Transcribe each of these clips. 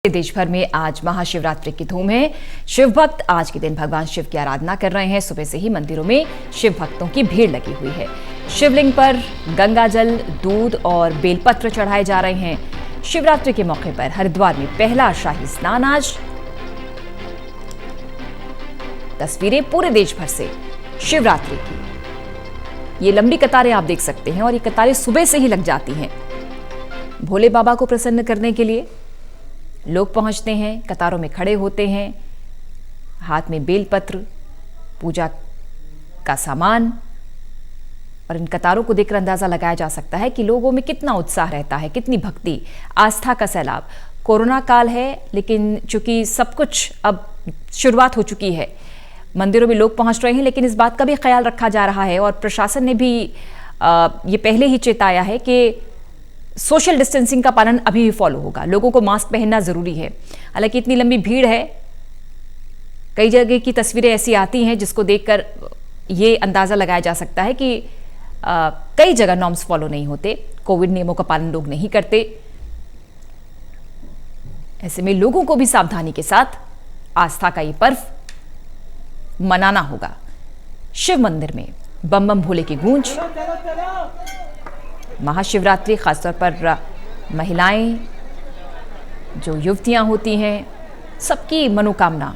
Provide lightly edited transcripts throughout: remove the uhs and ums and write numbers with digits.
देश भर में आज महाशिवरात्रि की धूम है। शिव भक्त आज के दिन भगवान शिव की आराधना कर रहे हैं। सुबह से ही मंदिरों में शिव भक्तों की भीड़ लगी हुई है। शिवलिंग पर गंगा जल, दूध और बेलपत्र चढ़ाए जा रहे हैं। शिवरात्रि के मौके पर हरिद्वार में पहला शाही स्नान आज। तस्वीरें पूरे देश भर से शिवरात्रि की। ये लंबी कतारें आप देख सकते हैं और ये कतारें सुबह से ही लग जाती हैं। भोले बाबा को प्रसन्न करने के लिए लोग पहुंचते हैं, कतारों में खड़े होते हैं, हाथ में बेलपत्र, पूजा का सामान। और इन कतारों को देखकर अंदाजा लगाया जा सकता है कि लोगों में कितना उत्साह रहता है, कितनी भक्ति, आस्था का सैलाब। कोरोना काल है, लेकिन चूंकि सब कुछ अब शुरुआत हो चुकी है, मंदिरों में लोग पहुंच रहे हैं, लेकिन इस बात का भी ख्याल रखा जा रहा है और प्रशासन ने भी ये पहले ही चेताया है कि सोशल डिस्टेंसिंग का पालन अभी भी फॉलो होगा। लोगों को मास्क पहनना जरूरी है। हालांकि इतनी लंबी भीड़ है, कई जगह की तस्वीरें ऐसी आती हैं जिसको देखकर ये अंदाजा लगाया जा सकता है कि कई जगह नॉर्म्स फॉलो नहीं होते, कोविड नियमों का पालन लोग नहीं करते। ऐसे में लोगों को भी सावधानी के साथ आस्था का ये पर्व मनाना होगा। शिव मंदिर में बम बम भोले की गूंज। महाशिवरात्रि खासतौर पर महिलाएं, जो युवतियां होती हैं, सबकी मनोकामना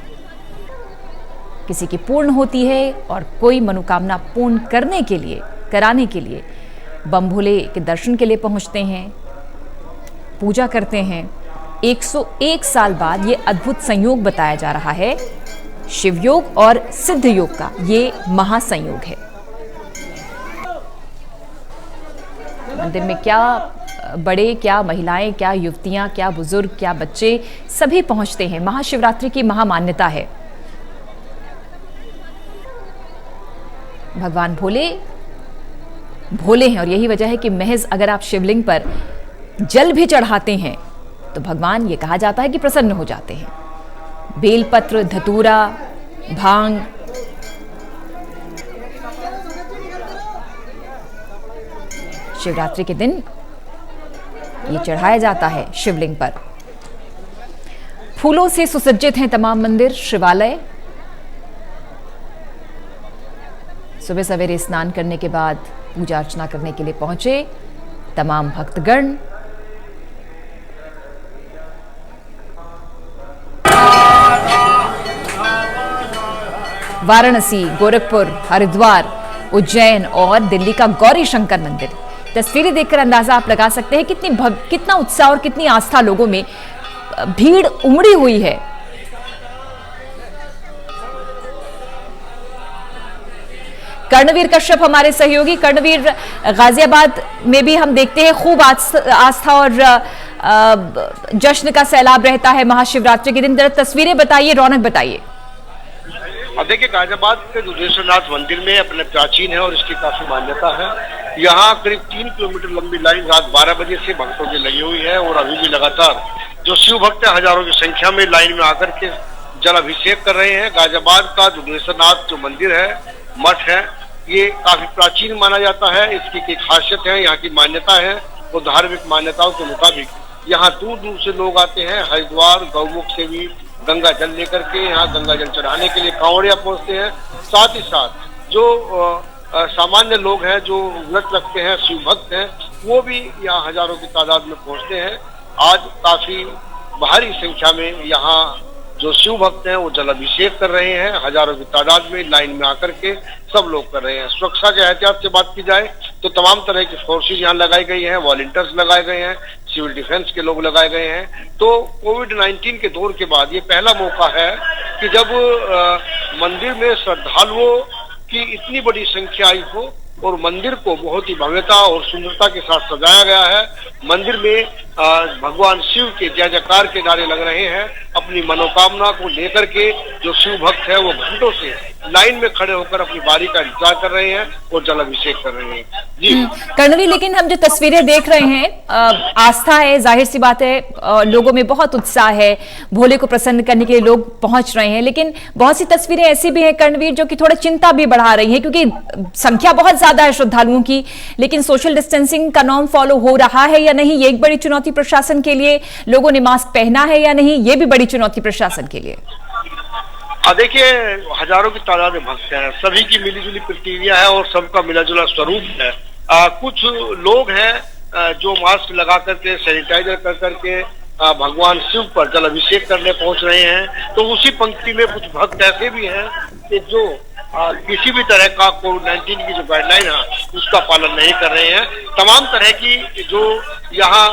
किसी की पूर्ण होती है और कोई मनोकामना पूर्ण कराने के लिए बम भोले के दर्शन के लिए पहुंचते हैं, पूजा करते हैं। 101 साल बाद ये अद्भुत संयोग बताया जा रहा है। शिवयोग और सिद्ध योग का ये महासंयोग है। मंदिर में क्या बड़े, क्या महिलाएं, क्या युवतियां, क्या बुजुर्ग, क्या बच्चे, सभी पहुंचते हैं। महाशिवरात्रि की महामान्यता है। भगवान भोले हैं और यही वजह है कि महज अगर आप शिवलिंग पर जल भी चढ़ाते हैं तो भगवान, ये कहा जाता है कि प्रसन्न हो जाते हैं। बेलपत्र, धतूरा, भांग, शिवरात्रि के दिन ये चढ़ाया जाता है शिवलिंग पर। फूलों से सुसज्जित हैं तमाम मंदिर, शिवालय। सुबह सवेरे स्नान करने के बाद पूजा अर्चना करने के लिए पहुंचे तमाम भक्तगण। वाराणसी, गोरखपुर, हरिद्वार, उज्जैन और दिल्ली का गौरी शंकर मंदिर। तस्वीरें देखकर अंदाजा आप लगा सकते हैं कितना उत्साह और कितनी आस्था लोगों में, भीड़ उमड़ी हुई है। कर्णवीर कश्यप हमारे सहयोगी। कर्णवीर, गाजियाबाद में भी हम देखते हैं खूब आस्था और जश्न का सैलाब रहता है महाशिवरात्रि के दिन। जरा तस्वीरें बताइए, रौनक बताइए। अब देखिए, गाजियाबाद के दुधेश्वरनाथ मंदिर में अपने प्राचीन है और इसकी काफी मान्यता है। यहाँ करीब 3 किलोमीटर लंबी लाइन रात 12 बजे से भक्तों की लगी हुई है और अभी भी लगातार जो शिव भक्त हजारों की संख्या में लाइन में आकर के जल अभिषेक कर रहे हैं। गाजियाबाद का दुधेश्वरनाथ जो मंदिर है, मठ है, ये काफी प्राचीन माना जाता है। इसकी एक खासियत है, यहाँ की मान्यता है, वो धार्मिक मान्यताओं के मुताबिक यहाँ दूर दूर से लोग आते हैं। हरिद्वार, गौमुख से भी गंगा जल लेकर के यहाँ गंगा जल चढ़ाने के लिए कांवड़िया पहुंचते हैं। साथ ही साथ जो सामान्य लोग हैं, जो व्रत रखते हैं, शिव भक्त हैं, वो भी यहाँ हजारों की तादाद में पहुंचते हैं। आज काफी भारी संख्या में यहाँ जो शिव भक्त हैं वो जल अभिषेक कर रहे हैं। हजारों की तादाद में लाइन में आकर के सब लोग कर रहे हैं। सुरक्षा के एहतियात से बात की जाए तो तमाम तरह की फोर्सेज यहाँ लगाई गई हैं, वॉलंटियर्स लगाए गए हैं, सिविल डिफेंस के लोग लगाए गए हैं। तो कोविड-19 के दौर के बाद ये पहला मौका है कि जब मंदिर में श्रद्धालुओं की इतनी बड़ी संख्या आई हो और मंदिर को बहुत ही भव्यता और सुंदरता के साथ सजाया गया है। मंदिर में भगवान शिव के जय जयकार के नारे लग रहे हैं। अपनी मनोकामना को लेकर के जो शिव भक्त है वो घंटों से लाइन में खड़े होकर अपनी बारी का इंतजार कर रहे हैं और जल अभिषेक कर रहे हैं। जी कर्णवीर, लेकिन हम जो तस्वीरें देख रहे हैं, आस्था है, जाहिर सी बात है, लोगों में बहुत उत्साह है, भोले को प्रसन्न करने के लिए लोग पहुंच रहे हैं। लेकिन बहुत सी तस्वीरें ऐसी भी हैं कर्णवीर जो कि थोड़ा चिंता भी बढ़ा रही है, क्योंकि संख्या बहुत ज्यादा है श्रद्धालुओं की, लेकिन सोशल डिस्टेंसिंग का नॉर्म फॉलो हो रहा है या नहीं, ये एक बड़ी चुनौती चुनौती प्रशासन के लिए? लोगों ने मास्क पहना है या नहीं, ये भी बड़ी चुनौती प्रशासन के लिए। देखिए, हजारों की तादाद में भक्त हैं, सभी की मिलीजुली प्रतिक्रिया है और सबका मिलाजुला स्वरूप है। कुछ लोग हैं जो मास्क लगा करके, सैनिटाइजर कर करके भगवान शिव पर जल अभिषेक करने पहुंच रहे हैं। तो उसी पंक्ति में कुछ भक्त ऐसे भी हैं कि जो किसी भी तरह का कोविड-19 की जो गाइडलाइन है उसका पालन नहीं कर रहे हैं। तमाम तरह की जो यहाँ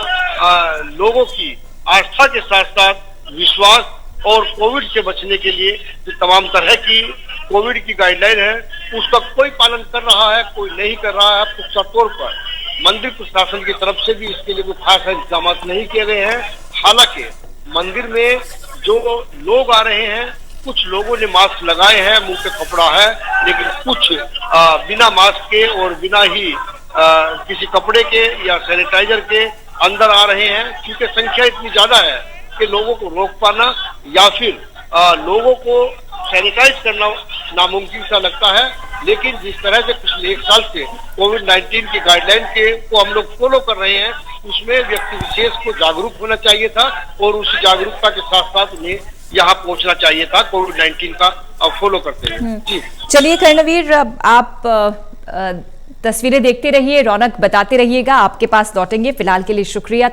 लोगों की आस्था के साथ साथ विश्वास और कोविड से बचने के लिए जो तमाम तरह की कोविड की गाइडलाइन है उसका कोई पालन कर रहा है, कोई नहीं कर रहा है। पुख्ता तौर पर मंदिर प्रशासन की तरफ से भी इसके लिए कोई खास इंतजाम नहीं किए गए हैं। हालांकि मंदिर में जो लोग आ रहे हैं, कुछ लोगों ने मास्क लगाए हैं, मुंह पे कपड़ा है, लेकिन कुछ बिना मास्क के और बिना ही किसी कपड़े के या सैनिटाइजर के अंदर आ रहे हैं। क्योंकि संख्या इतनी ज्यादा है कि लोगों को रोक पाना या फिर लोगों को सैनिटाइज करना नामुमकिन सा लगता है। लेकिन जिस तरह से पिछले 1 साल से कोविड-19 की गाइडलाइन को हम लोग फॉलो कर रहे हैं, उसमें व्यक्ति विशेष को जागरूक होना चाहिए था और उस जागरूकता के साथ साथ उन्हें यहाँ पहुंचना चाहिए था कोविड-19 का फॉलो करते हुए। जी चलिए कर्णवीर, आप तस्वीरें देखते रहिए, रौनक बताते रहिएगा, आपके पास लौटेंगे। फिलहाल के लिए शुक्रिया।